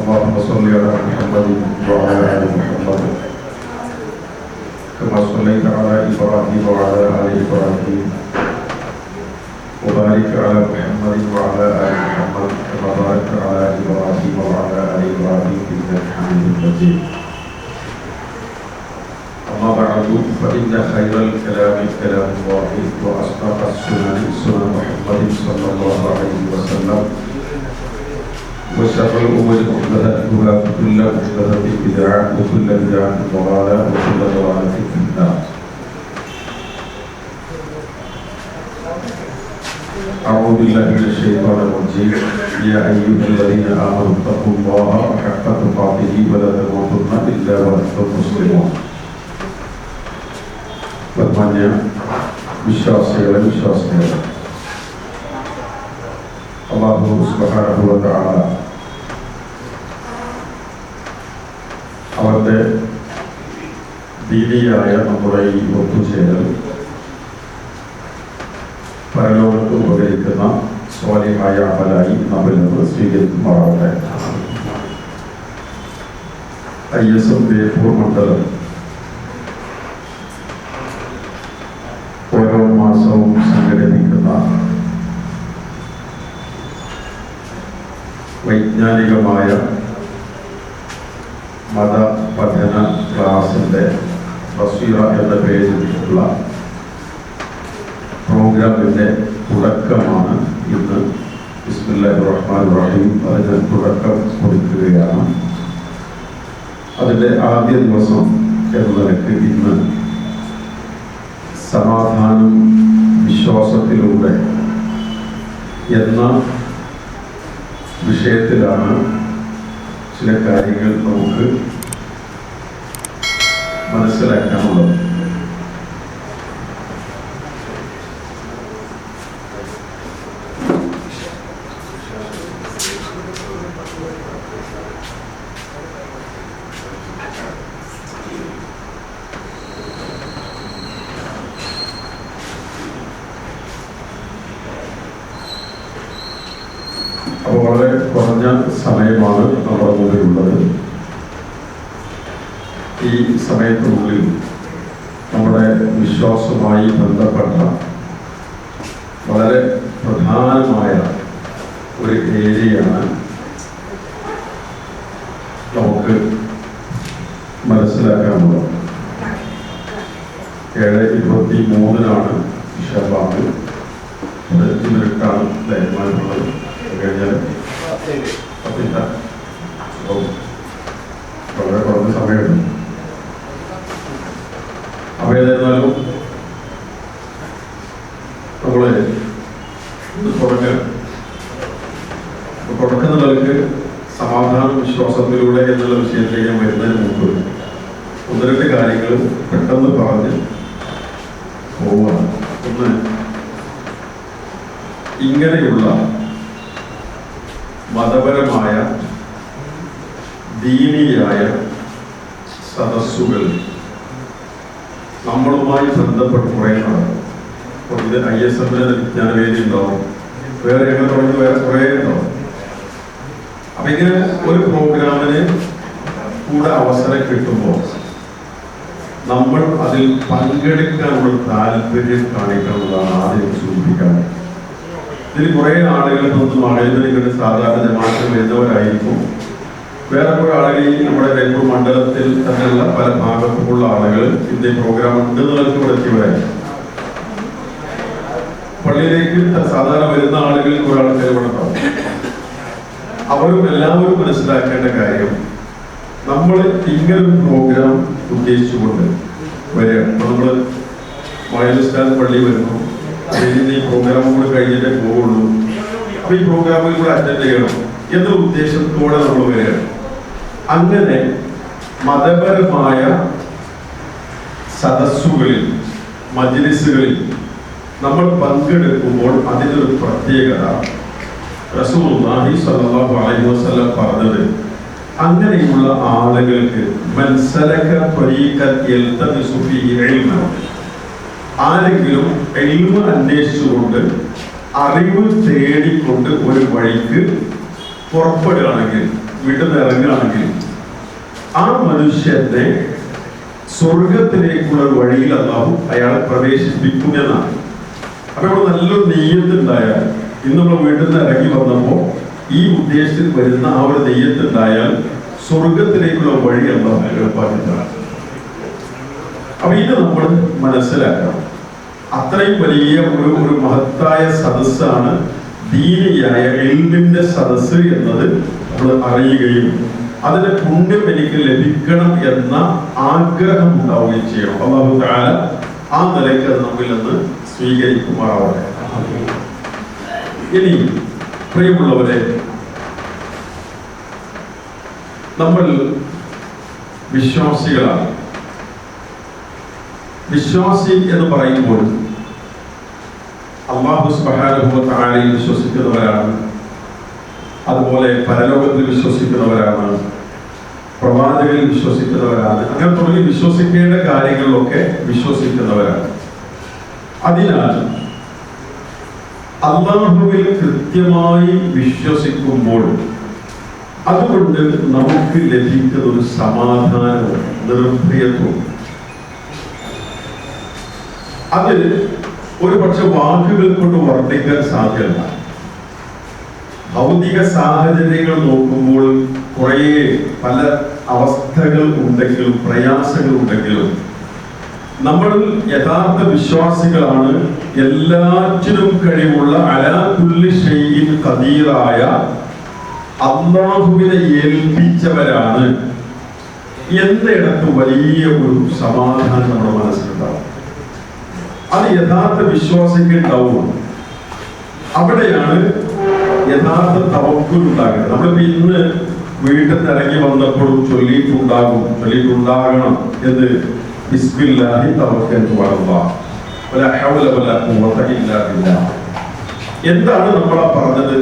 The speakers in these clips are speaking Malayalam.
اللهم صل على محمد وعلى آل محمد كما صليت على إبراهيم وعلى آل إبراهيم وبارك على محمد وعلى آل محمد كما باركت على إبراهيم وعلى آل إبراهيم إنك حميد مجيد. أما بعد فإن خير الكلام كلام الله وأصدق السنن سنن محمد صلى الله عليه وسلم وشر الأمور محدثاتها وكل محدثة بدعة وكل بدعة ضلالة وكل ضلالة في النار. أعوذ بالله من الشيطان الرجيم. يا أيها الذين آمنوا اتقوا الله حق تقاته ولا تموتن إلا وأنتم مسلمون. ബഹുമാന്യ വിശ്വാസികളെ വിശ്വാസികളെ, അല്ലാഹു സുബ്ഹാനഹു വ തആല അവരുടെ ദീനിയായ നമ്മുടെ ഈ ഒത്തുചേരൽ പരലോകത്ത് ഉപകരിക്കുന്ന സ്വാലിഹായ അമലായി നമ്മിൽ നിന്ന് സ്വീകരിക്കുമാറാവട്ടെ. ISM ബേപ്പൂർ മണ്ഡലം ഓരോ മാസവും സംഘടിപ്പിക്കുന്ന വൈജ്ഞാനികമായ മതപഠന ക്ലാസിൻ്റെ ബസീറ എന്ന പേരിലുള്ള പ്രോഗ്രാമിൻ്റെ തുടക്കമാണ് ഇന്ന്. ബിസ്മില്ലാഹിർ റഹ്മാനിർ റഹീം. അതിന് തുടക്കം കുറിക്കുകയാണ്. അതിൻ്റെ ആദ്യ ദിവസം എന്ന നിലയ്ക്ക് ഇന്ന് സമാധാനം വിശ്വാസത്തിലൂടെ എന്ന വിഷയത്തിലാണ് ചില കാര്യങ്ങൾ നമുക്ക് മനസ്സിലാക്കാനുള്ളത്. അപ്പോൾ വളരെ കുറഞ്ഞ സമയമാണ് നമ്മുടെ മുമ്പിലുള്ളത്. ഈ സമയത്തിനുള്ളിൽ നമ്മുടെ വിശ്വാസവുമായി ബന്ധപ്പെട്ട വളരെ പ്രധാനമായ ഒരു ഏരിയയാണ് നമുക്ക് മനസ്സിലാക്കാനുള്ളത്. 7:23 ഇൻഷാഅല്ലാഹ് ഇന്നിട്ടാണ് തീരുമാനമുള്ളത്. കഴിഞ്ഞാൽ വളരെ കുറഞ്ഞ സമയമുണ്ട്. അപ്പോൾ ഏതായിരുന്നാലും നമ്മൾ തുടക്കം നിലക്ക് സമാധാന വിശ്വാസത്തിലൂടെ എന്നുള്ള വിഷയത്തിലേക്ക് ഞാൻ വരുന്നതിന് മുമ്പ് ഒന്ന് രണ്ട് കാര്യങ്ങൾ പെട്ടെന്ന് പറഞ്ഞ് പോവുകയാണ്. ഒന്ന്, ഇങ്ങനെയുള്ള മതപരമായ ദീനിയായ സദസ്സുകൾ നമ്മളുമായി ബന്ധപ്പെട്ട് കുറേ നടക്കും. അപ്പോൾ ഇത് ISMന്റെ വിജ്ഞാനവേദി ഉണ്ടാവും, വേറെ ഞങ്ങൾ തുടങ്ങി വേറെ കുറേ ഉണ്ടാവും. അപ്പം ഇങ്ങനെ ഒരു പ്രോഗ്രാമിന് കൂടെ അവസരം കിട്ടുമ്പോൾ നമ്മൾ അതിൽ പങ്കെടുക്കാനുള്ള താല്പര്യം കാണിക്കണമെന്നാണ് ആദ്യം സൂചിപ്പിക്കാൻ. ഇതിൽ കുറേ ആളുകൾ മകേന്ദ്രങ്ങളുടെ സാധാരണ ജമാഅത്തിൽ വരുന്നവരായിരിക്കും. വേറെ കുറേ ആളുകൾ ഈ നമ്മുടെ ബേപ്പൂർ മണ്ഡലത്തിൽ തന്നെയുള്ള പല ഭാഗത്തുമുള്ള ആളുകൾ ഇന്ന് പ്രോഗ്രാം ഉണ്ടെന്ന് ഇവിടെ എത്തിയവരായിരിക്കും. പള്ളിയിലേക്ക് സാധാരണ വരുന്ന ആളുകൾ കുറെ ആൾക്കാർ ഇവിടെ ഉണ്ടാവും. അവരും എല്ലാവരും മനസ്സിലാക്കേണ്ട കാര്യം, നമ്മൾ ഇങ്ങനൊരു പ്രോഗ്രാം ഉദ്ദേശിച്ചുകൊണ്ട് വരികയാണ്. അപ്പോൾ നമ്മൾ മൈലുസ്താൻ പള്ളി വരുന്നു, ഈ പ്രോഗ്രാം കൂടെ കഴിഞ്ഞിട്ടേ പോവുള്ളൂ. അപ്പൊ ഈ പ്രോഗ്രാമിൽ കൂടെ അറ്റൻഡ് ചെയ്യണം എന്ന ഉദ്ദേശത്തോടെ നമ്മൾ വരികയാണ്. അങ്ങനെ മതപരമായ സദസ്സുകളിൽ മജ്‌ലിസുകളിൽ നമ്മൾ പങ്കെടുക്കുമ്പോൾ അതിനൊരു പ്രത്യേകത റസൂലുള്ളാഹി സ്വല്ലല്ലാഹു അലൈഹി വസല്ലം പറഞ്ഞത്, അങ്ങനെയുള്ള ആളുകൾക്ക് മൻ സലക ത്വരീഖൻ യൽതമിസു ഫീഹി ഇൽമൻ, ആരെങ്കിലും ഇൽമ അന്വേഷിച്ചുകൊണ്ട് അറിവ് തേടിക്കൊണ്ട് ഒരു വഴിക്ക് പുറപ്പെടുകയാണെങ്കിൽ വീട്ടിൽ നിന്ന് ഇറങ്ങുകയാണെങ്കിൽ ആ മനുഷ്യന്റെ സ്വർഗത്തിലേക്കുള്ള വഴിയിൽ അല്ലാഹു അയാളെ പ്രവേശിപ്പിക്കും എന്നാണ്. അപ്പൊ ഇവിടെ നല്ലൊരു നെയ്യത്തുണ്ടായാൽ, ഇന്ന് നമ്മൾ വീട്ടിൽ നിന്ന് ഇറങ്ങി വന്നപ്പോൾ ഈ ഉദ്ദേശത്തിൽ വരുന്ന ആ ഒരു നെയ്യത്തുണ്ടായാൽ സ്വർഗത്തിലേക്കുള്ള വഴി അല്ലാഹു എളുപ്പമാക്കിയതാണ്. അപ്പൊ ഇത് നമ്മൾ മനസ്സിലാക്കണം. അത്രയും വലിയ ഒരു മഹത്തായ സദസ്സാണ് ദീനിയായ ഇൽമിന്റെ സദസ്സ് എന്നത് നമ്മൾ അറിയുകയും അതിന്റെ പുണ്യം എനിക്ക് ലഭിക്കണം എന്ന ആഗ്രഹം ഉണ്ടാവുകയും ചെയ്യണം. അല്ലാഹു തആല ആ നിലയ്ക്ക് അത് നമ്മിൽ നിന്ന് സ്വീകരിക്കുമാറാവട്ടെ. ഇനി പ്രിയമുള്ളവരെ, നമ്മൾ വിശ്വാസികളാണ്. വിശ്വാസി എന്ന് പറയുമ്പോൾ അല്ലാഹു സുബ്ഹാനഹു വ തആലയിൽ വിശ്വസിക്കുന്നവരാണ്, അതുപോലെ പരലോകത്തിൽ വിശ്വസിക്കുന്നവരാണ്, പ്രവാചകരിൽ വിശ്വസിക്കുന്നവരാണ്, അങ്ങനെ തുടങ്ങി വിശ്വസിക്കേണ്ട കാര്യങ്ങളിലൊക്കെ വിശ്വസിക്കുന്നവരാണ്. അതിനാൽ അല്ലാഹുവിൽ കൃത്യമായി വിശ്വസിക്കുമ്പോൾ അതുകൊണ്ട് നമുക്ക് ലഭിക്കുന്ന ഒരു സമാധാനവും നിർഭയത്വവും അത് ഒരു പക്ഷെ വാക്കുകൾ കൊണ്ട് വർണ്ണിക്കാൻ സാധ്യമല്ല. ഭൗതിക സാഹചര്യങ്ങൾ നോക്കുമ്പോൾ കുറേ പല അവസ്ഥകൾ ഉണ്ടെങ്കിലും പ്രയാസങ്ങൾ ഉണ്ടെങ്കിലും നമ്മൾ യഥാർത്ഥ വിശ്വാസികളാണ്. എല്ലാറ്റിനും കഴിവുള്ള അലാ കുല്ലി ഷൈഇൻ ഖദീറായ അല്ലാഹുവിനെ ഏൽപ്പിച്ചവരാണ് എന്നിടത്ത് വലിയ ഒരു സമാധാനം നമ്മുടെ മനസ്സിലുണ്ടാവും. അത് യഥാർത്ഥ വിശ്വാസിക്ക് ഉണ്ടാവും. അവിടെയാണ് യഥാർത്ഥ തവക്കുൽ ഉണ്ടാകുന്നത്. നമ്മളിപ്പോ ഇന്ന് വീട്ടിൽ നിന്ന് ഇറങ്ങി വന്നപ്പോഴും ചൊല്ലിയിട്ടുണ്ടാകണം എന്ന് ബിസ്മില്ലാഹി തവക്കൽതു അലല്ലാഹ് വലാ ഹൗല വലാ ഖുവത ഇല്ലാ ബില്ലാഹ്. എന്താണ് നമ്മൾ പറഞ്ഞത്?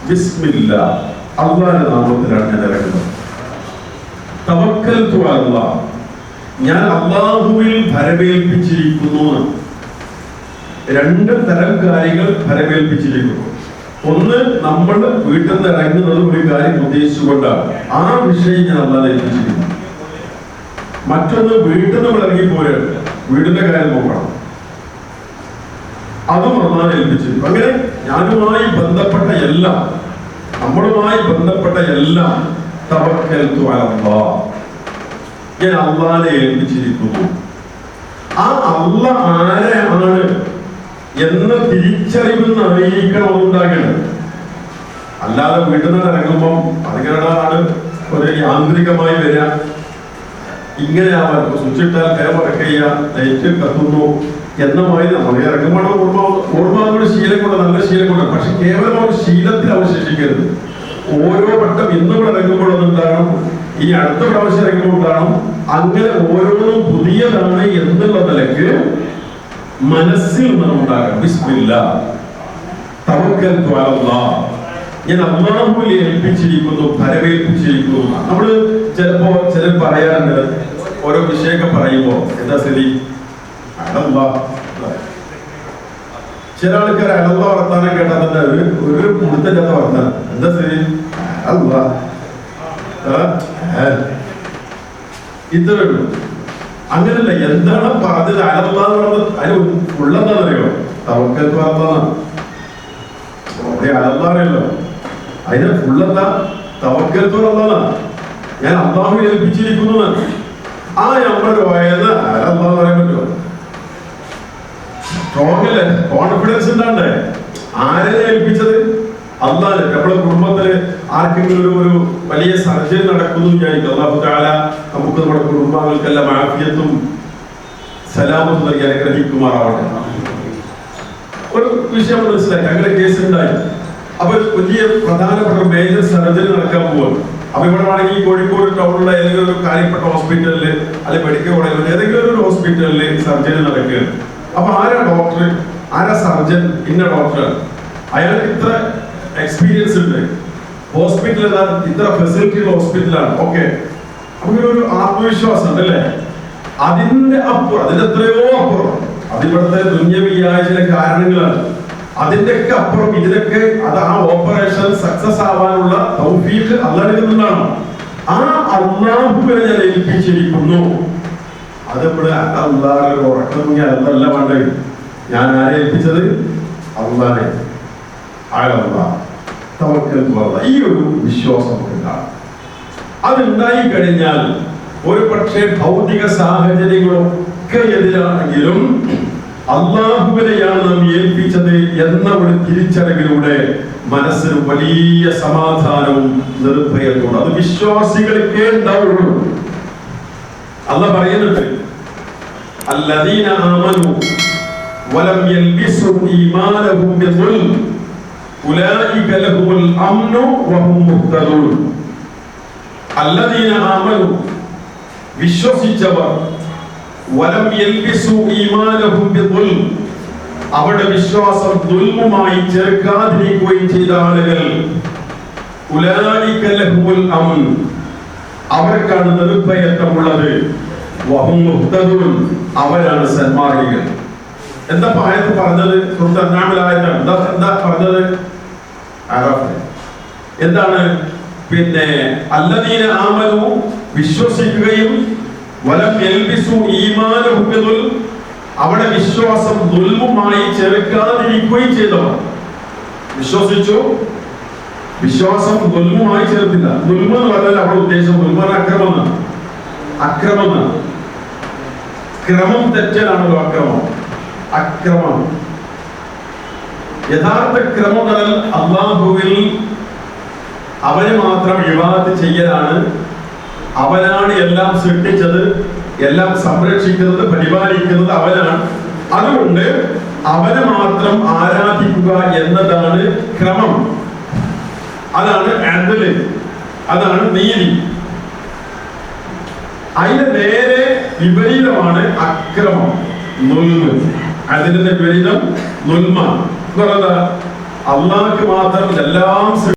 ബിസ്മില്ലാ, അല്ലാഹുവിന്റെ നാമത്തിലാണ് ഞാൻ ഇറങ്ങുന്നത്. തവക്കൽതു അലല്ലാഹ്, ഞാൻ അല്ലാഹുവിൽ ഭരമേൽപ്പിച്ചിരിക്കുന്നു. രണ്ട് തരം കാര്യങ്ങൾ ഭരമേൽപ്പിച്ചിരിക്കുന്നു. ഒന്ന്, നമ്മൾ വീട്ടിൽ നിന്ന് ഇറങ്ങുന്നത് ഒരു കാര്യം ഉദ്ദേശിച്ചുകൊണ്ടാണ്, ആ വിഷയം ഞാൻ അല്ലാതെ ഏൽപ്പിച്ചിരിക്കുന്നു. മറ്റൊന്ന്, വീട്ടിൽ നിന്ന് ഇറങ്ങിപ്പോരാണ്, വീടിന്റെ കാര്യം നോക്കണം, അതും അല്ലാതെ ഏൽപ്പിച്ചിരിക്കും. അങ്ങനെ ഞാനുമായി ബന്ധപ്പെട്ട എല്ലാം, നമ്മളുമായി ബന്ധപ്പെട്ട എല്ലാം തവക്കൽതു അലല്ലാഹ്, ഞാൻ അല്ലാഹുവിനെ ഏൽപ്പിച്ചിരിക്കുന്നു. ആ അല്ലാഹ് ആരെയാണ് എന്ന തിരിച്ചറിവുന്നായിരിക്കണം അതുണ്ടാകേണ്ടത്. അല്ലാതെ വീട്ടിൽ നിന്ന് ഇറങ്ങുമ്പം അതിനാണ് ഒരു യാന്ത്രികമായി വരിക. ഇങ്ങനെ ആവാൻ സ്വിച്ച് ഇട്ടാൽ കയർ വർക്ക് ചെയ്യുക, ലൈറ്റ് കത്തുന്നു എന്നമായി നമ്മൾ ഇറങ്ങുമ്പോൾ ഓർമ്മ ശീലം കൊണ്ട്, നല്ല ശീലം കൊണ്ട്, പക്ഷെ കേവലം ഒരു ശീലത്തിൽ അവശേഷിക്കരുത്. ഓരോ വട്ടം ഇന്നും ഇറങ്ങുമ്പോഴും ഉണ്ടാകണം, ഈ അടുത്ത പ്രാവശ്യം ഇറങ്ങുമ്പോൾ ഉണ്ടാകണം. അങ്ങനെ ഓരോന്നും പുതിയതാണ് എന്നുള്ള നിലക്ക് മനസ്സിൽ നിന്നുണ്ടാകണം. ബിസ്മില്ലാഹ് തവക്കൽതു അലല്ലാഹ്, ഞാൻ അല്ലാഹുവിൽ ഏൽപ്പിച്ചിരിക്കുന്നു, ഭരമേൽപ്പിച്ചിരിക്കുന്നു. നമ്മള് ചിലപ്പോ ചിലർ പറയാറുണ്ട്, ഓരോ വിഷയമൊക്കെ പറയുമ്പോ എന്താ സ്ഥിതി, അലല്ലാഹ്. ചില ആൾക്കാർ അലല്ലാഹ് വർത്താനം കേട്ടാൽ തന്നെ ഒരു മുടുത്തല്ലാത്ത വർത്താനം, എന്താ സ്ഥിതി, അല്ലാഹ് ഇത്രയുള്ളൂ. അങ്ങനല്ല, എന്താണ് പറഞ്ഞത് അലല്ലാഹ് എന്ന് പറഞ്ഞത്, അതിന് ഉള്ളെന്താണെന്നറിയോ, തവക്കൽതു അലല്ലാഹ്. അലല്ലാഹല്ലോ, അതിന് ഫുള്ളെന്താ, തവക്കൽതു അലല്ലാഹ്, ഞാൻ അല്ലാഹു ഏൽപ്പിച്ചിരിക്കുന്നു. ആ നമ്മുടെ വയത് അലല്ലാഹ് പറയാൻ പറ്റുമോ? സ്ട്രോങ് അല്ലേ, കോൺഫിഡൻസ് ഉണ്ടാണ്ടേ. ആരെ ഏൽപ്പിച്ചത്? അല്ലാഹ്. നമ്മുടെ കുടുംബത്തില് ആർക്കെങ്കിലും ഒരു വലിയ സർജറി നടക്കുന്നു വിചാരിക്കും, അല്ലാഹു തആല നമുക്ക് നമ്മുടെ കുടുംബാംഗങ്ങൾക്കെല്ലാം ആഫിയത്തും സലാമത്തും നൽകി അനുഗ്രഹിക്കുമാറാവട്ടെ. ഒരു വിഷയം മനസ്സിലാക്കി, അങ്ങനെ കേസ് ഉണ്ടായി. അപ്പൊ വലിയ പ്രധാനപ്പെട്ട മേജർ സർജറി നടക്കാൻ പോകും. അപ്പൊ ഇവിടെ ആണെങ്കിൽ കോഴിക്കോട് ടൗണിലുള്ള ഏതെങ്കിലും ഒരു കാര്യപ്പെട്ട ഹോസ്പിറ്റലില്, അല്ലെങ്കിൽ മെഡിക്കൽ കോളേജിൽ ഏതെങ്കിലും ഒരു ഹോസ്പിറ്റലില് സർജറി നടക്കുകയാണ്. അപ്പൊ ആരാ ഡോക്ടർ, ആരാ സർജൻ? ഇന്ന ഡോക്ടർ, അയാൾക്ക് ഇത്ര എക്സ്പീരിയൻസ് ഉണ്ട്, ഹോസ്പിറ്റൽ ഇത്ര ഫെസിലിറ്റിയുള്ള ഹോസ്പിറ്റലാണ്. ഓക്കെ, അങ്ങനെ ഒരു ആത്മവിശ്വാസം ഉണ്ടല്ലേ? അതിന്റെ അപ്പുറം, അതിന്റെ എത്രയോ അപ്പുറം, അതിവിടുത്തെ ദുന്യവിയായ ചില കാരണങ്ങളാണ്. അതിന്റെയൊക്കെ അപ്പുറം ഇതിനൊക്കെ അത് ആ ഓപ്പറേഷൻ സക്സസ് ആവാനുള്ള തൗഫീഖ് അല്ലാഹ് നിന്നാണ്. ആ അല്ലാഹുവിനെ ഞാൻ ഏൽപ്പിച്ചിരിക്കുന്നു. അത് നമ്മൾ അല്ലാഹ് ഉറക്കണമെങ്കിൽ അതല്ല വേണ്ടത്. ഞാൻ ആരെ ഏൽപ്പിച്ചത്? അല്ലാഹനെ. ഈ ഒരു വിശ്വാസം ഉണ്ടാകും. അതുണ്ടായി കഴിഞ്ഞാൽ ഒരു പക്ഷേ ഭൗതിക സാഹചര്യങ്ങളൊക്കെ എതിരാണെങ്കിലും അല്ലാഹുവിനെയാണ് നാം ഏൽപ്പിച്ചത് എന്ന ഒരു തിരിച്ചറിവിലൂടെ മനസ്സിന് വലിയ സമാധാനവും നിർഭയത്തോടെ, അത് വിശ്വാസികൾക്കേ ഉണ്ടാവുള്ളൂ. അല്ലാഹ് പറയുന്നുണ്ട്, അല്ലദീന ആമനു വലം യൽബിസു ഈമാനഹും ബിദുൽം ഉലൈക ലഹുൽ അംനു വഹും മുഹ്തദൂൻ. അല്ലദീന ആമനു, വിശ്വസിച്ചവർ, വലം യൽബിസു ഈമാനഹും ബിദുൽം, അവരുടെ വിശ്വാസം ദുൽമുമായി ചേർക്കാതിരിക്കുകയും ചെയ്ത ആളുകൾ, ഉലൈക ലഹുൽ അംൻ, അവർക്കാണ് നിർഭയത്വമുള്ളത്, വഹും മുഹ്തദൂൻ, അവരാണ് സന്മാർഗികൾ. എന്താ ആയത്ത് പറഞ്ഞത്? സൂറത്തുൽ അൻആമിലായതാണ്. എന്താ പറഞ്ഞത്? എന്താണ്? പിന്നെ അല്ലദീന ആമനു, വിശ്വസിക്കുകയും, വലം യൽബിസു ഈമാനഹും ബിദുൽം, അവിടെ വിശ്വാസം ദുൽമുമായി ചേർക്കാതിരിക്കുകയും ചെയ്തവർ. വിശ്വസിച്ചു, വിശ്വാസം ദുൽമുമായി ചേർത്തില്ല. ദുൽമ എന്ന് പറഞ്ഞാൽ അവിടെ ഉദ്ദേശം ദുൽമ അക്രമം. ക്രമം തെറ്റലാണല്ലോ അക്രമം. അക്രമം യഥാർത്ഥ ക്രമം എന്നാൽ അല്ലാഹുവിൽ അവന് മാത്രം ഇബാദത്ത് ചെയ്യലാണ്. അവനാണ് എല്ലാം സൃഷ്ടിച്ചത്, എല്ലാം സംരക്ഷിക്കുന്നത്, പരിപാലിക്കുന്നത് അവനാണ്. അതുകൊണ്ട് അവനെ മാത്രം ആരാധിക്കുക എന്നതാണ് ക്രമം. അതാണ് അദ്ല്, അതാണ് നീതി. അതിന് നേരെ വിപരീതമാണ് അക്രമം, നുൽമ്. അതിന്റെ വിപരീതം നുൽമ. അള്ളാഹ്ക്ക് മാത്രം എല്ലാം